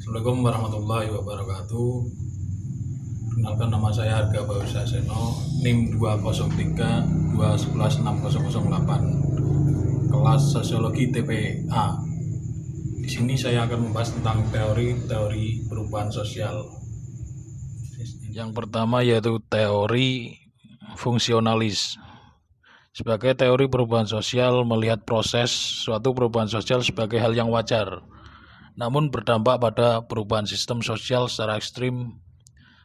Assalamualaikum warahmatullahi wabarakatuh. Perkenalkan, nama saya Harga Bausa Seno, NIM 20311160008, kelas Sosiologi TPA. Di sini saya akan membahas tentang teori-teori perubahan sosial. Yang pertama yaitu teori fungsionalis. Sebagai teori perubahan sosial melihat proses suatu perubahan sosial sebagai hal yang wajar, namun berdampak pada perubahan sistem sosial secara ekstrim.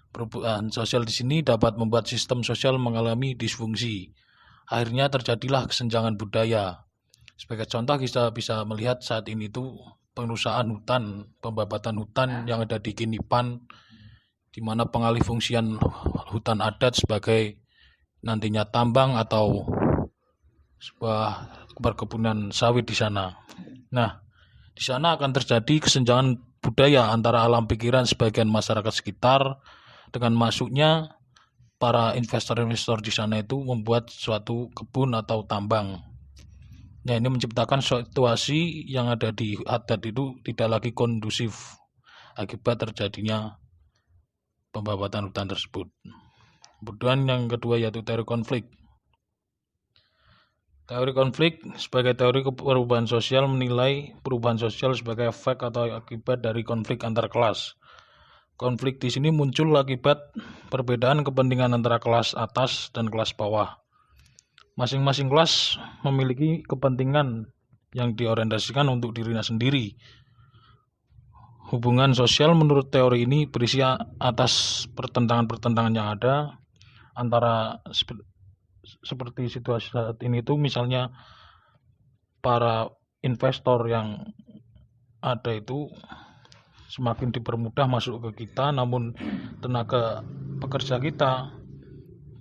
Perubahan sosial di sini dapat membuat sistem sosial mengalami disfungsi. Akhirnya terjadilah kesenjangan budaya. Sebagai contoh, kita bisa melihat saat ini itu pengusahaan hutan, pembabatan hutan yang ada di Kinipan, di mana pengalih fungsian hutan adat sebagai nantinya tambang atau sebuah perkebunan sawit di sana. Nah, di sana akan terjadi kesenjangan budaya antara alam pikiran sebagian masyarakat sekitar dengan masuknya para investor-investor di sana itu membuat suatu kebun atau tambang. Nah, ini menciptakan situasi yang ada di adat itu tidak lagi kondusif akibat terjadinya pembabatan hutan tersebut. Kemudian yang kedua yaitu teori konflik. Teori konflik sebagai teori perubahan sosial menilai perubahan sosial sebagai efek atau akibat dari konflik antar kelas. Konflik di sini muncul akibat perbedaan kepentingan antara kelas atas dan kelas bawah. Masing-masing kelas memiliki kepentingan yang diorientasikan untuk dirinya sendiri. Hubungan sosial menurut teori ini berisi atas pertentangan-pertentangan yang ada antara seperti situasi saat ini itu, misalnya para investor yang ada itu semakin dipermudah masuk ke kita, namun tenaga pekerja kita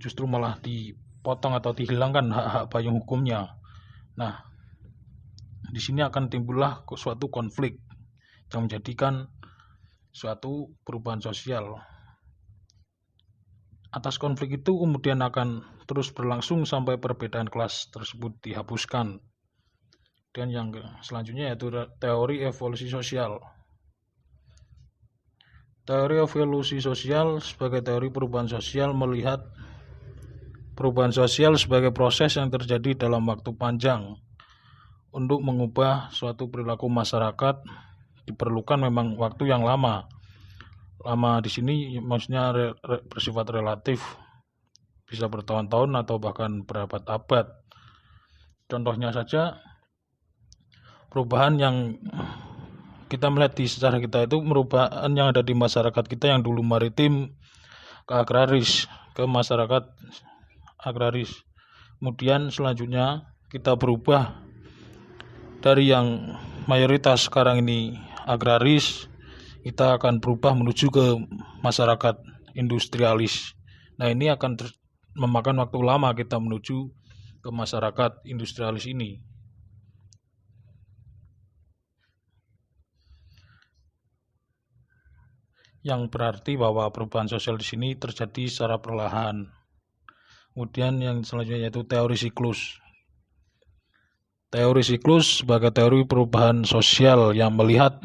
justru malah dipotong atau dihilangkan hak-hak payung hukumnya. Nah, di sini akan timbullah suatu konflik yang menjadikan suatu perubahan sosial. Atas konflik itu kemudian akan terus berlangsung sampai perbedaan kelas tersebut dihapuskan. Dan yang selanjutnya yaitu teori evolusi sosial. Teori evolusi sosial sebagai teori perubahan sosial melihat perubahan sosial sebagai proses yang terjadi dalam waktu panjang. Untuk mengubah suatu perilaku masyarakat diperlukan memang waktu yang lama. Lama di sini maksudnya bersifat relatif, bisa bertahun-tahun atau bahkan berabad-abad. Contohnya saja, perubahan yang kita melihat di sejarah kita itu perubahan yang ada di masyarakat kita yang dulu maritim ke agraris, ke masyarakat agraris. Kemudian selanjutnya kita berubah dari yang mayoritas sekarang ini agraris, kita akan berubah menuju ke masyarakat industrialis. Nah, ini akan memakan waktu lama kita menuju ke masyarakat industrialis ini. Yang berarti bahwa perubahan sosial di sini terjadi secara perlahan. Kemudian yang selanjutnya yaitu teori siklus. Teori siklus sebagai teori perubahan sosial yang melihat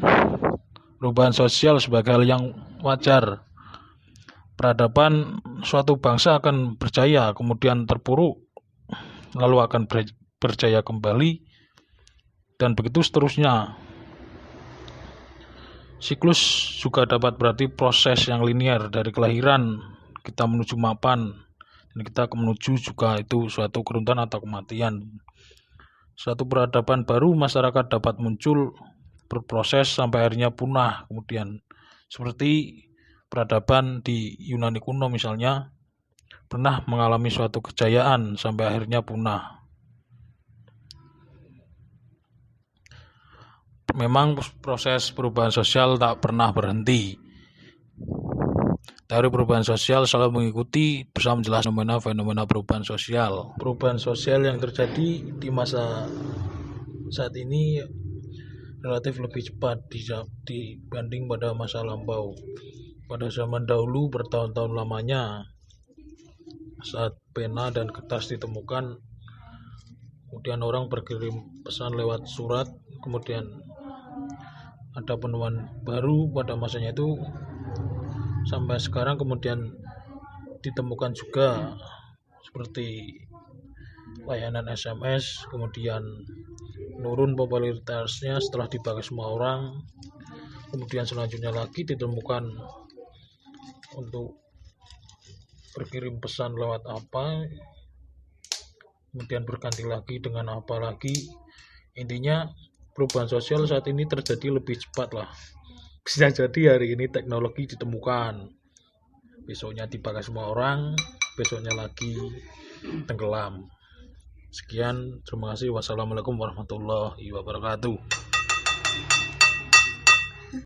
perubahan sosial sebagai hal yang wajar. Peradaban suatu bangsa akan berjaya, kemudian terpuruk, lalu akan berjaya kembali, dan begitu seterusnya. Siklus juga dapat berarti proses yang linear dari kelahiran kita menuju mapan, dan kita menuju juga itu suatu keruntuhan atau kematian. Suatu peradaban baru masyarakat dapat muncul, berproses sampai akhirnya punah. Kemudian seperti peradaban di Yunani kuno misalnya pernah mengalami suatu kejayaan sampai akhirnya punah. Memang proses perubahan sosial tak pernah berhenti. Teori perubahan sosial selalu mengikuti bersama menjelaskan fenomena perubahan sosial. Perubahan sosial yang terjadi di masa saat ini relatif lebih cepat dibanding pada masa lampau. Pada zaman dahulu bertahun-tahun lamanya saat pena dan kertas ditemukan, kemudian orang berkirim pesan lewat surat, kemudian ada penemuan baru pada masanya itu sampai sekarang. Kemudian ditemukan juga seperti layanan SMS, kemudian menurun popularitasnya setelah dipakai semua orang. Kemudian selanjutnya lagi ditemukan untuk berkirim pesan lewat apa, kemudian berganti lagi dengan apa lagi. Intinya perubahan sosial saat ini terjadi lebih cepat lah. Bisa jadi hari ini teknologi ditemukan, besoknya dipakai semua orang, besoknya lagi tenggelam. Sekian, terima kasih. Wassalamualaikum warahmatullahi wabarakatuh.